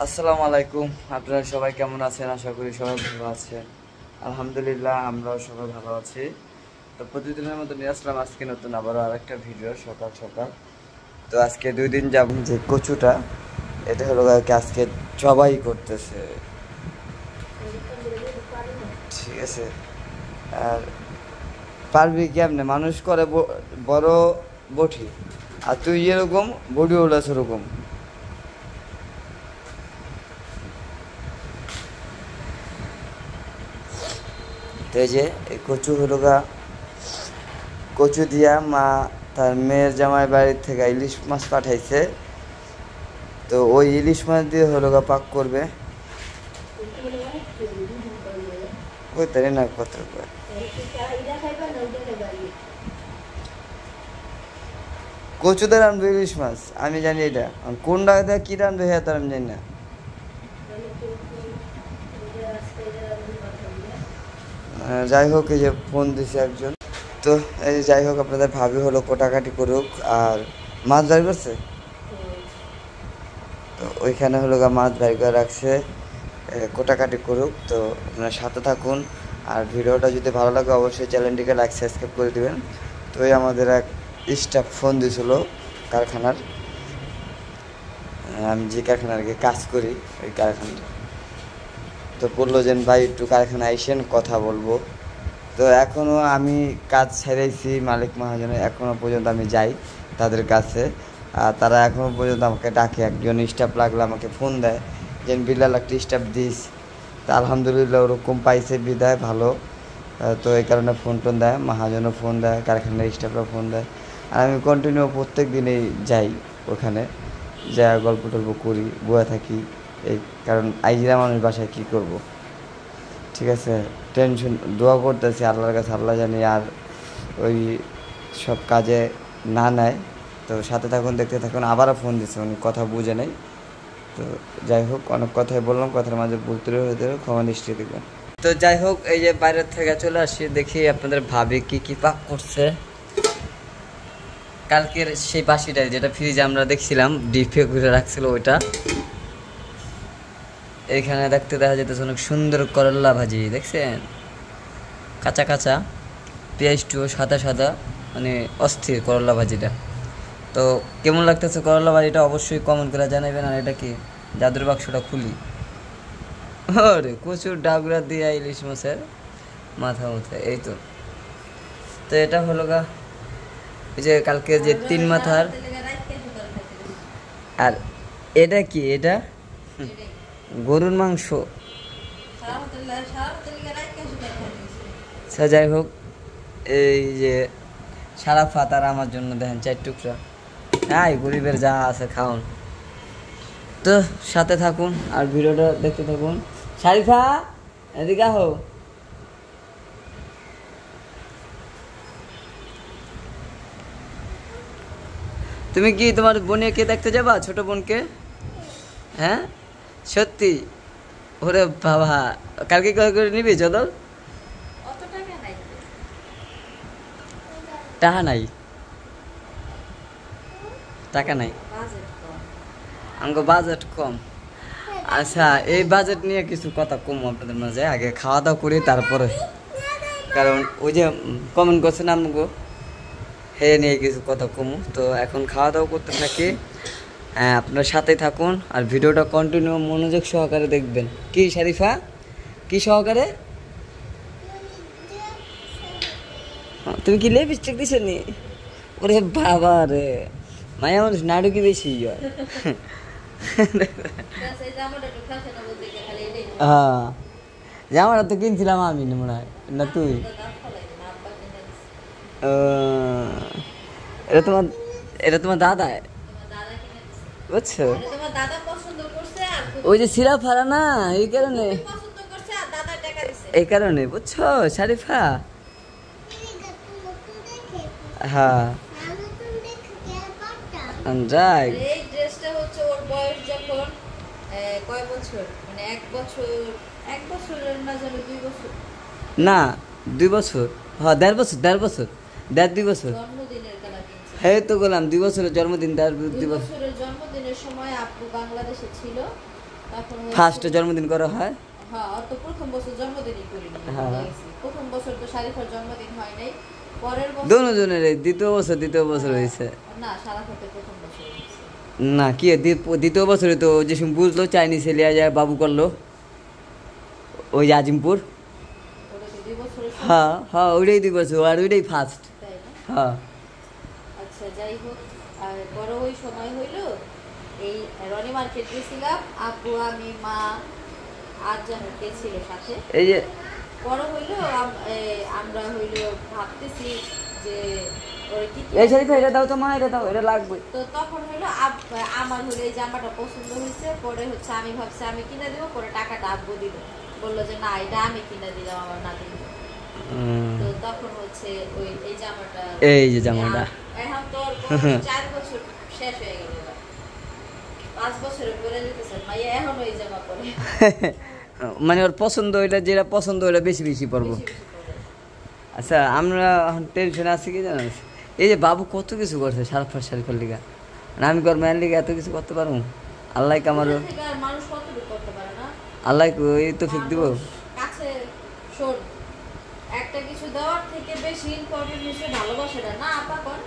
আসসালামু আলাইকুম। আপনারা সবাই কেমন আছেন? আশা করি সবাই ভালো আছেন। আলহামদুলিল্লাহ আমরাও সবাই ভালো আছি। তো প্রতিদিনের মতো নিয়ে আসলাম আজকে নতুন আবারও আরেকটা ভিডিও সকাল সকাল। তো আজকে 2 দিন যাব যে কচুটা, এটা হলো আজকে সবাই করতেছে, ঠিক আছে। আর পারবি কেমনে? মানুষ করে বড় বটি, আর তুই এরকম বডি ওলাস ওরকম। তো এই যে এই কচু হলো কচু দিয়া মা তার মেয়ের জামাই বাড়ির থেকে ইলিশ মাছ পাঠাইছে। তো ওই ইলিশ মাছ দিয়ে হলো পাক করবে। ওই তাই না কত কচু দিয়ে রানবে ইলিশ মাছ, আমি জানি এটা কোন ডাকা কি রানবে হ্যাঁ তার আমি জানি না। যাই হোক, এই যে ফোন দিছে একজন। তো এই যে যাই হোক, আপনাদের ভাবি হলো কোটাকাটি করুক আর মাছ বের করছে। তো ওইখানে হলো মাছ বের করে রাখছে, কোটাকাটি করুক। তো আপনারা সাথে থাকুন, আর ভিডিওটা যদি ভালো লাগে অবশ্যই চ্যানেলটিকে লাইক সাবস্ক্রাইব করে দিবেন। তো এই আমাদের এক স্টাফ ফোন দিয়েছিল কারখানার, আমি যে কারখানার কাজ করি ওই কারখানাটা। তো বললো যে ভাই একটু কারখানায় আইসেন, কথা বলবো। তো এখনও আমি কাজ ছেড়েছি মালিক মহাজনের, এখনও পর্যন্ত আমি যাই তাদের কাছে। আর তারা এখনও পর্যন্ত আমাকে ডাকে, একজন স্টাফ লাগলে আমাকে ফোন দেয় যে বিল্লাল একটা স্টাফ দিস। তা আলহামদুলিল্লাহ ওরকম পাইছে বিদায় ভালো। তো এই কারণে ফোন টোন দেয়, মহাজনও ফোন দেয়, কারখানার স্টাফরা ফোন দেয়। আর আমি কন্টিনিউ প্রত্যেক দিনেই যাই ওখানে, যা গল্প টল্প করি, বয়ে থাকি। এই কারণ আইজিরা মানুষ বাসায় কী করব, ঠিক আছে। টেনশন দোয়া করতেছি আল্লাহর কাছে, আল্লাহ জানি আর ওই সব কাজে না নেয়। তো সাথে থাকুন, দেখতে থাকুন। আবারও ফোন দিচ্ছে, উনি কথা বুঝে নেই। তো যাই হোক, অনেক কথাই বললাম, কথার মাঝে ভুল ত্রুটি হতে ক্ষমা দৃষ্টি দেবেন। তো যাই হোক, এই যে বাইরের থেকে চলে আসি, দেখি আপনাদের ভাবি কি কি পাক করছে। কালকের সেই বাসিটাই যেটা ফ্রিজে আমরা দেখছিলাম ডিপে ঘুরে রাখছিল ওইটা, এইখানে দেখতে দেখা যেতেছে অনেক সুন্দর করল্লা ভাজি, দেখছেন? কাঁচা কাঁচা পেঁয়াজটু সাদা সাদা, মানে অস্থির করল্লা ভাজিটা। তো কেমন লাগতেছে করল্লা ভাজিটা অবশ্যই কমেন্ট করে জানাবেন। আর এটা কি জাদুর বাক্সটা খুলি, ওরে কচুর ডাবরা দিয়ে ইলিশ মাছের মাথা মথা, এই তো। তো এটা হলো এই যে কালকে যে 3 মাথার। আর এটা কি? এটা গরুর মাংস। যাই হোক, এই যে সারা ফাতার আমার জন্য দেখেন 4 টুকরা। হ্যাঁ, গরিবের যা আছে খাওন। তো সাথে থাকুন আর ভিডিওটা দেখতে থাকুন। শারিফা এদিকে আহো। তুমি কি তোমার বোনকে দেখতে যাবা, ছোট বোনকে? হ্যাঁ সত্যি? ওরে বাবা, কালকে করে নিবি চদল? টাকা নাই, টাকা নাই, আমাকে বাজেট কম। আচ্ছা, এই বাজেট নিয়ে কিছু কথা কম আপনাদের মাঝে, আগে খাওয়া দাওয়া করি তারপরে। কারণ ওই যে কমেন্ট করছেন আমাকে, হে নিয়ে কিছু কথা কমু। তো এখন খাওয়া দাওয়া করতে থাকি, হ্যাঁ আপনার সাথে থাকুন আর ভিডিওটা কন্টিনিউ মনোযোগ সহকারে দেখবেন। কি শারিফা, কি সহকারে? তুমি কি লিপস্টিক দিছ নি? ওরে বাবা রে, মায়া মানুষ নাটকি বেশি হয়। হ্যাঁ, জামাটা তো কিনছিলাম আমি, মনে হয় না তুই? এটা তোমার, এটা তোমার দাদা, বুঝছো? ওই যে সিরা ফারা না, এই কারণে, এই কারণে বুঝছো শারিফা। হ্যাঁ রাইট। এই ড্রেসটা হচ্ছে ওর বয়স যখন কয় বছর, মানে 1 বছর, 1 বছরের না জানো 2 বছর, না 2 বছর, হ্যাঁ 1.5 বছর, 1.5 বছর, 2 বছর জন্মদিনের কালা কিনছে। হ্যাঁ তো বললাম 2 বছরের জন্মদিন, 2 বছরের জন্মদিনের সময় আপু বাংলাদেশে ছিল। তখন ফার্স্ট জন্মদিন করা হয়। হ্যাঁ, তো প্রথম বছর জন্মদিনই করিনি। হ্যাঁ, প্রথম বছর তো শারিফার জন্মদিন হয় নাই, পরের বছর দুজনের দ্বিতীয় বছর হয়েছে। না, শারাফাতের প্রথম বছর হয়েছে। না কি দ্বিতীয় বছরে তো যে সময় বুঝলো চাইনিজ লিয়া যায় বাবু করলো ওই যে আজিমপুর। হ্যাঁ হ্যাঁ, ওইটাই 2 বছর, আর ওইটাই ফার্স্ট। হ্যাঁ আচ্ছা, যাই হোক, আর বড় ওই সময় হইলো এই রনি মার্কেট গেছিলাম, আপু আমি মা আর যেন কে ছিল সাথে। এই যে বড় হইলো আমরা হইলো ভাবতেছি যে এই শাড়িটা এটা দাও তো মা, এটা দাও, এটা লাগবে। তো তখন হইলো আমার হলো এই জামাটা পছন্দ হয়েছে, পরে হচ্ছে আমি ভাবছি আমি কিনে দেবো, পরে টাকাটা আব্বু দিল, বললো যে না এটা আমি কিনে দিলাম আমার নাতি। তো তখন হচ্ছে ওই এই জামাটা, এই যে জামাটা এখন তো 4 বছর শেষ হয়ে গেল, 5 বছরের পরে যেতেছে মাইয়া এখন ওই জামা পরে। মানে ওর পছন্দ, ওইটা যেটা পছন্দ ওইটা বেশি বেশি পড়বো। আচ্ছা, আমরা টেনশনে আছি কি জানো, এই যে বাবু কত কিছু করছে শারিফার লিগা, আমি কর ম্যান লিগা এত কিছু করতে পারবো? আল্লাহ আমারও, মানুষ কতটুকু করতে পারে না, আল্লাহ এই তো ফিক দিব কাছে। শোন, একটা কিছু দেওয়ার থেকে বেশি ইম্পর্টেন্ট হচ্ছে ভালোবাসাটা না আপা কর।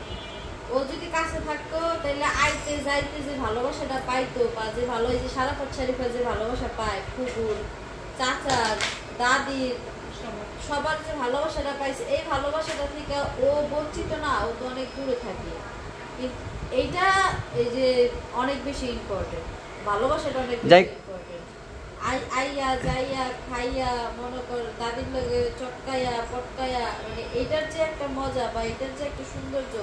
ও যদি কাছে থাকতো তাহলে আইতে যাইতে যে ভালোবাসাটা পাইতো, বা যে ভালো এই যে শারিফা যে ভালোবাসা পায়, কুকুর চাচা দাদির সবার যে ভালোবাসাটা পাইছে, এই ভালোবাসাটা থেকে ও বঞ্চিত না, ও তো অনেক দূরে থাকে। এইটা এই যে অনেক বেশি ইম্পর্টেন্ট, ভালোবাসাটা অনেক বেশি ইম্পর্টেন্ট। আইয়া যাইয়া খাইয়া মনে কর দাদির লগে চটকাইয়া পটকাইয়া, মানে এইটার যে একটা মজা বা এটার যে একটা সৌন্দর্য,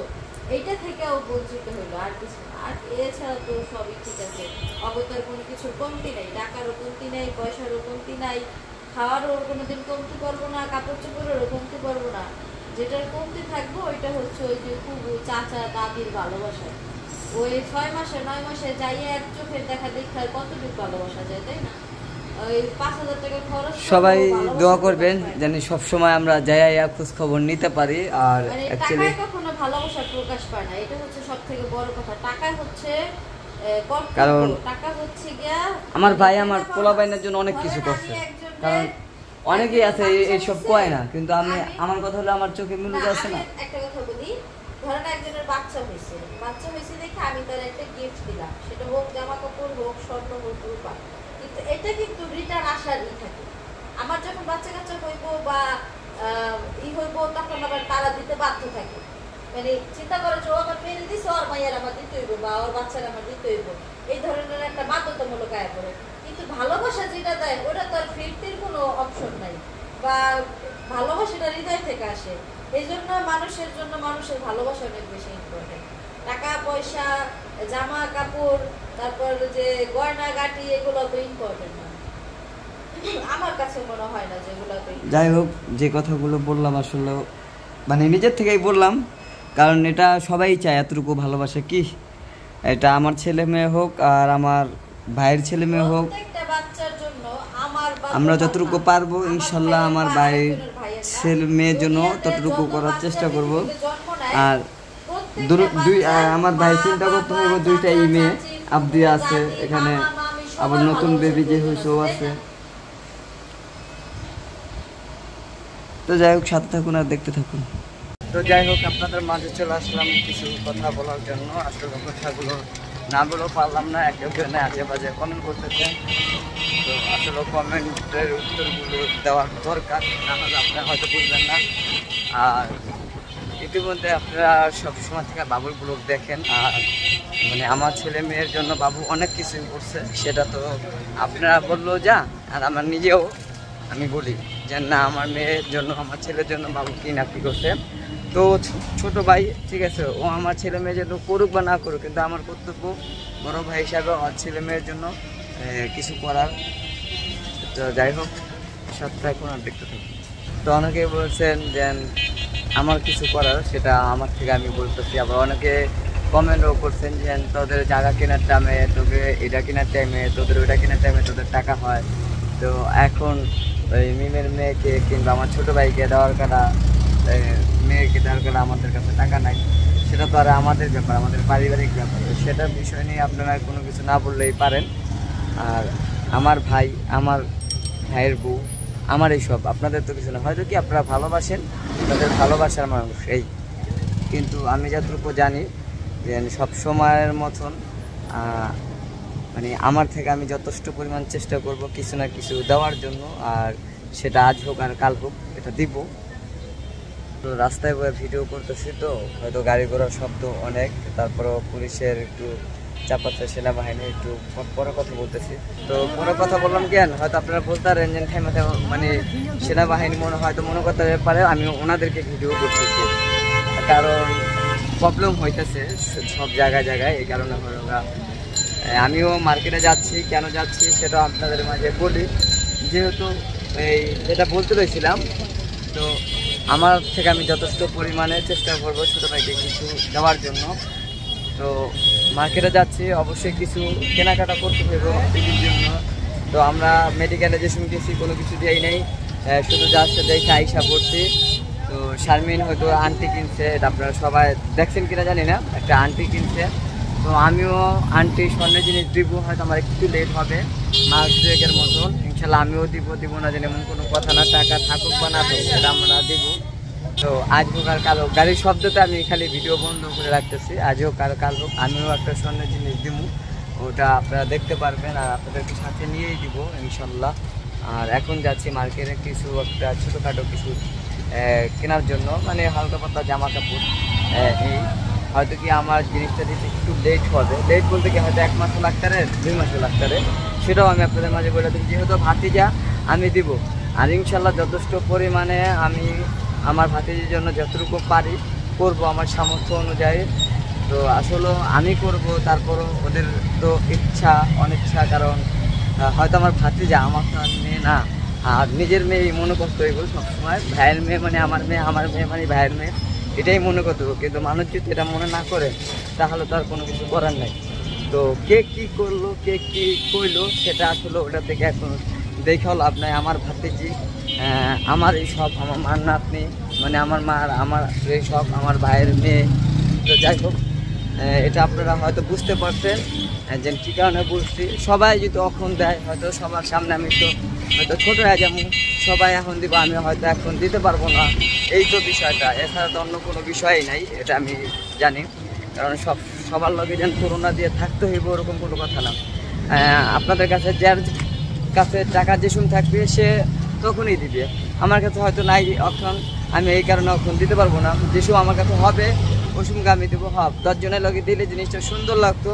এইটা থেকে ও বঞ্চিত হইলো, আর কিছু না। আর এছাড়া তো সবই ঠিক আছে, অবতার কোনো কিছুর কমতি নাই, টাকারও কমতি নাই, পয়সারও কমতি নাই, খাওয়ারও কোনোদিন কমতি করবো না, কাপড় চোপড়েরও কমতি করবো না। যেটার কমতি থাকবো ওইটা হচ্ছে ওই যে কুকু চাচা দাদির ভালোবাসা। ওই 6 মাসে 9 মাসে যাইয়া এক চোখের দেখা দেখার কতটুকু ভালোবাসা যায়, তাই না? ওই 5,000 টাকা খরচ, সবাই দোয়া করবেন জানি সব সময় আমরা যাইয়া খোঁজ খবর নিতে পারি। আর টাকায় কখনো ভালোবাসা প্রকাশ পায় না, এটা হচ্ছে সবথেকে বড় কথা। টাকা হচ্ছে কারণ টাকা হচ্ছে গিয়া আমার ভাই আমার পোলা বাইনের জন্য অনেক কিছু করছে, কারণ অনেকেই আছে এইসব কয় না, কিন্তু আমি আমার কথা হলো আমার চোখে মিলে যাচ্ছে না। একটা কথা বলি, ধরেন একজনের বাচ্চা হয়েছে দেখে আমি তার একটা গিফট দিলাম, সেটা হোক জামা কাপড় হোক স্বর্ণ হোক রূপা, কিন্তু এটা কিন্তু রিটার্ন আসার থাকে। আমার যখন বাচ্চা কাচ্চা হইব বা হইব, তখন আবার তারা দিতে বাধ্য থাকে। মানে চিন্তা করে যে ও আমার মেয়ে দিচ্ছে, ওর মাইয়ার আমার দিতে হইব বা ওর বাচ্চার আমার দিতে হইব, এই ধরনের একটা বাধ্যতামূলক আয়া পড়ে। কিন্তু ভালোবাসা যেটা দেয় ওটা তো আর ফিরতির কোনো অপশন নাই, বা ভালোবাসাটা হৃদয় থেকে আসে। এই জন্য মানুষের জন্য মানুষের ভালোবাসা অনেক বেশি ইম্পর্টেন্ট। টাকা পয়সা জামা কাপড় তারপর যে গয়না গাটি এগুলো তো ইম্পর্টেন্ট না, আমার কাছে মনে হয় না যেগুলো তো। যাই হোক, যে কথাগুলো বললাম আসলে মানে নিজের থেকেই বললাম, কারণ এটা সবাই চায় এতটুকু ভালোবাসা। কি এটা আমার ছেলে মেয়ে হোক আর আমার ভাইয়ের ছেলে মেয়ে হোক, আমরা যতটুকু পারবো ইনশাল্লাহ আমার ভাইয়ের ছেলে মেয়ের জন্য ততটুকু করার চেষ্টা করব। আর আমার ভাই চিন্তা করতে হইব 2টাই মেয়ে, আব্দি আছে এখানে, আবার নতুন বেবি যে হয়েছে ও আছে। তো যাই হোক, সাথে থাকুন আর দেখতে থাকুন। তো যাই হোক, আপনাদের মাঝে চলে আসলাম কিছু কথা বলার জন্য। আসলে কথাগুলো না বলেও পারলাম না, একে না আজে বাজে কমেন্ট করতেছেন। তো আসলে কমেন্টের উত্তরগুলো দেওয়ার দরকার, নাহলে আপনারা হয়তো বুঝবেন না। আর ইতিমধ্যে আপনারা সবসময় থেকে বাবুর ব্লগ দেখেন, আর মানে আমার ছেলে মেয়ের জন্য বাবু অনেক কিছুই করছে, সেটা তো আপনারা বললো যা, আর আমার নিজেও আমি বলি যে না আমার মেয়ের জন্য আমার ছেলের জন্য বাবু কি না কী করছে। তো ছোট ভাই ঠিক আছে, ও আমার ছেলে মেয়ের জন্য করুক বা না করুক, কিন্তু আমার কর্তব্য বড় ভাই হিসাবে আমার ছেলে মেয়ের জন্য কিছু করার। তো যাই হোক, সাথে এখন আর দেখতে থাকুন। তো অনেকে বলছেন যে আমার কিছু করার, সেটা আমার থেকে আমি বলতেছি। আবার অনেকে কমেন্টও করছেন যে তোদের জায়গা কেনার টাইমে, তোকে এটা কেনার টাইমে, তোদের ওইটা কেনার টাইমে তোদের টাকা হয়। তো এখন ওই মিমের মেয়েকে কিংবা আমার ছোটো ভাইকে দেওয়ার কাটা, মেয়েকে দেওয়ার কাটা আমাদের কাছে টাকা নাই, সেটা তো আর আমাদের ব্যাপার, আমাদের পারিবারিক ব্যাপার। সেটার বিষয় নিয়ে আপনারা কোনো কিছু না বললেই পারেন। আর আমার ভাই, আমার ভাইয়ের বউ, আমার এইসব, আপনাদের তো কিছু না। হয়তো কি আপনারা ভালোবাসেন, তাদের ভালোবাসার মানুষ এই, কিন্তু আমি যতটুকু জানি যে সব সময়ের মতন মানে আমার থেকে আমি যথেষ্ট পরিমাণ চেষ্টা করব কিছু না কিছু দেওয়ার জন্য, আর সেটা আজ হোক আর কাল হোক এটা দিব। তো রাস্তায় বয়ে ভিডিও করতেছি, তো হয়তো গাড়ি ঘোড়ার শব্দ অনেক, তারপরেও পুলিশের একটু চাপাচ্ছে, সেনাবাহিনী একটু পরে কথা বলতেছি। তো পরে কথা বললাম কেন, হয়তো আপনারা বলতে পারেন যে মানে সেনাবাহিনী হয়তো মনে করতে পারে আমি ওনাদেরকে ভিডিও করতেছি, কারণ প্রবলেম হইতেছে সব জায়গায়। এই কারণে আমিও মার্কেটে যাচ্ছি, কেন যাচ্ছি সেটা আপনাদের মাঝে বলি। যেহেতু এই যেটা বলতে রয়েছিলাম, তো আমার থেকে আমি যথেষ্ট পরিমাণে চেষ্টা করবো ছোটো ভাইকে কিছু দেওয়ার জন্য। তো মার্কেটে যাচ্ছি, অবশ্যই কিছু কেনাকাটা করতে হবে টিভির জন্য। তো আমরা মেডিকেলে যে সময় গেছি কোনো কিছু দিয়েই নেই, শুধু যাচ্ছে দেখে আইসা পড়ছি। তো শারমিন হয়তো আন্টি কিনছে, এটা আপনারা সবাই দেখছেন কিনা জানি না, একটা আন্টি কিনছে। তো আমিও আন্টি স্বর্ণের জিনিস দিব, হয়তো আমার একটু লেট হবে, মাস 2-1 মতন। ইনশাল্লাহ আমিও দিব না, যেন এমন কোনো কথা না, টাকা থাকুক বা না থাকুক সেটা আমরা দিব। তো আজ হোক আর কাল হোক, গাড়ির শব্দতে আমি খালি ভিডিও বন্ধ করে রাখতেছি। আজ হোক আর কাল হোক আমিও একটা স্বর্ণের জিনিস দিব, ওটা আপনারা দেখতে পারবেন, আর আপনাদেরকে সাথে নিয়েই দিব ইনশাল্লাহ। আর এখন যাচ্ছি মার্কেটে কিছু একটা ছোটোখাটো কিছু কেনার জন্য, মানে হালকা পাতলা জামা কাপড়। এই হয়তো কি আমার জিনিসটা দিতে একটু লেট হবে, লেট বলতে কি হয়তো 1 মাসও লাগতে পারে, 2 মাসও লাগতে পারে, সেটাও আমি আপনাদের মাঝে বলে দিই। যেহেতু ভাতিজা আমি দিব, আর ইনশাল্লাহ যথেষ্ট পরিমাণে আমি আমার ভাতিজির জন্য যতটুকু পারি করব আমার সামর্থ্য অনুযায়ী। তো আসলে আমি করব, তারপরও ওদের তো ইচ্ছা অনিচ্ছা, কারণ হয়তো আমার ভাতিজা, আমার তো মেয়ে না, আর নিজের মেয়েই মনে করতে হইব সবসময়। ভাইয়ের মেয়ে মানে আমার মেয়ে, আমার মেয়ে মানে ভাইয়ের মেয়ে, এটাই মনে করতে হবে। কিন্তু মানুষ যদি এটা মনে না করে তাহলে তো আর কোনো কিছু করার নাই। তো কে কী করলো, কে কী কইলো সেটা আসলে ওটা থেকে এখন দেখেও লাভ নাই। আমার ভাতিজি, আমার এই সব, আমার মার নাতনি, মানে আমার মার, আমার এই সব আমার ভাইয়ের মেয়ে। তো যাই হোক, এটা আপনারা হয়তো বুঝতে পারছেন যে কী কারণে বুঝছি। সবাই যদি এখন দেয়, হয়তো সবার সামনে আমি তো হয়তো ছোটো হয়ে যাবো, সবাই এখন দিব, আমি হয়তো এখন দিতে পারবো না, এই তো বিষয়টা। এছাড়া তো অন্য কোনো বিষয়ই নাই, এটা আমি জানি। কারণ সবার লগে যেন করোনা দিয়ে থাকতে হইব ওরকম কোনো কথা না। আপনাদের কাছে যার কাছে টাকা যেসম থাকবে সে তখনই দিবে, আমার কাছে হয়তো নাই এখন, আমি এই কারণে এখন দিতে পারবো না। যেসব আমার কাছে হবে ওই সঙ্গে আমি দেবো। 10 জনের লগে দিলে জিনিসটা সুন্দর লাগতো,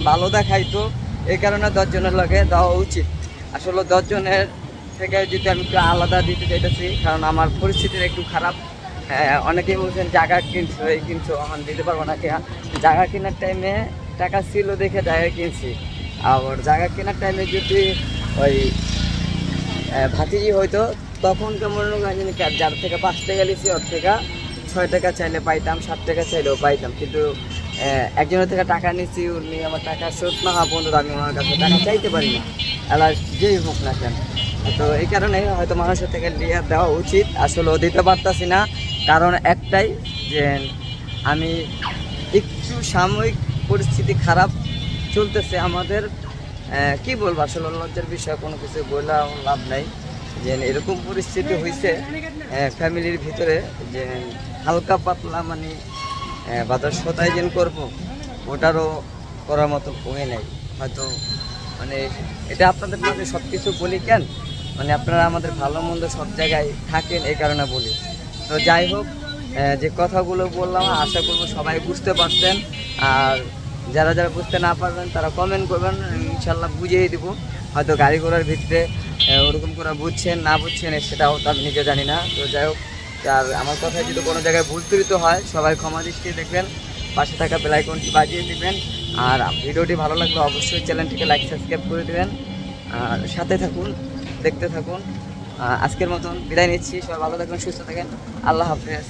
ভালো দেখাইতো, এই কারণে 10 জনের লগে দেওয়া উচিত। আসলে 10 জনের থেকে যদি আমি একটু আলাদা দিতে চাইতেছি, কারণ আমার পরিস্থিতির একটু খারাপ। অনেকেই বলছেন জায়গা কিনছো, এই কিনছো, এখন দিতে পারবো না। জায়গা কেনার টাইমে টাকা ছিল দেখে জায়গা কিনছি, আর জায়গা কেনার টাইমে যদি ওই ভাতিজি হয়তো তখন কেমন যার থেকে 5 টাকা লিছি ওর থেকে 6 টাকা চাইলে পাইতাম, 7 টাকা চাইলেও পাইতাম। কিন্তু একজনের থেকে টাকা নিচ্ছি, উনি আমার টাকা শোধ না হওয়া পর্যন্ত আমি আমার কাছে টাকা চাইতে পারি না, এলার যেই হোক না কেন। তো এই কারণে হয়তো মানুষের থেকে নিয়ে দেওয়া উচিত, আসলেও দিতে পারতাছি না। কারণ একটাই যে আমি একটু সাময়িক পরিস্থিতি খারাপ চলতেছে আমাদের। কি বলবো, আসলে লজ্জার বিষয়, কোনো কিছু বলাও লাভ নাই। যে এরকম পরিস্থিতি হয়েছে ফ্যামিলির ভিতরে, যে হালকা পাতলা মানে বাজার সদাই যেন করবো, ওটারও করার মতো হয়ে নাই হয়তো। মানে এটা আপনাদের মধ্যে সব কিছু বলি কেন, মানে আপনারা আমাদের ভালো মন্দ সব জায়গায় থাকেন, এই কারণে বলি। তো যাই হোক, যে কথাগুলো বললাম আশা করবো সবাই বুঝতে পারছেন। আর যারা যারা বুঝতে না পারবেন তারা কমেন্ট করবেন, ইনশাল্লাহ বুঝিয়ে দিব। হয়তো গাড়ি ঘোড়ার ভিতরে ওরকম করে বুঝছেন না বুঝছেন সেটাও তো আমি নিজে জানি না। তো যাই হোক, আর আমার কথায় যদি কোনো জায়গায় ভুল ত্রুটি হয় সবাই ক্ষমা দৃষ্টি দেখবেন, পাশে থাকা বেল আইকনটি বাজিয়ে দিবেন। আর ভিডিওটি ভালো লাগলে অবশ্যই চ্যানেলটিকে লাইক সাবস্ক্রাইব করে দেবেন, আর সাথে থাকুন, দেখতে থাকুন। আজকের মতন বিদায় নিচ্ছি, সবাই ভালো থাকবেন, সুস্থ থাকেন, আল্লাহ হাফেজ।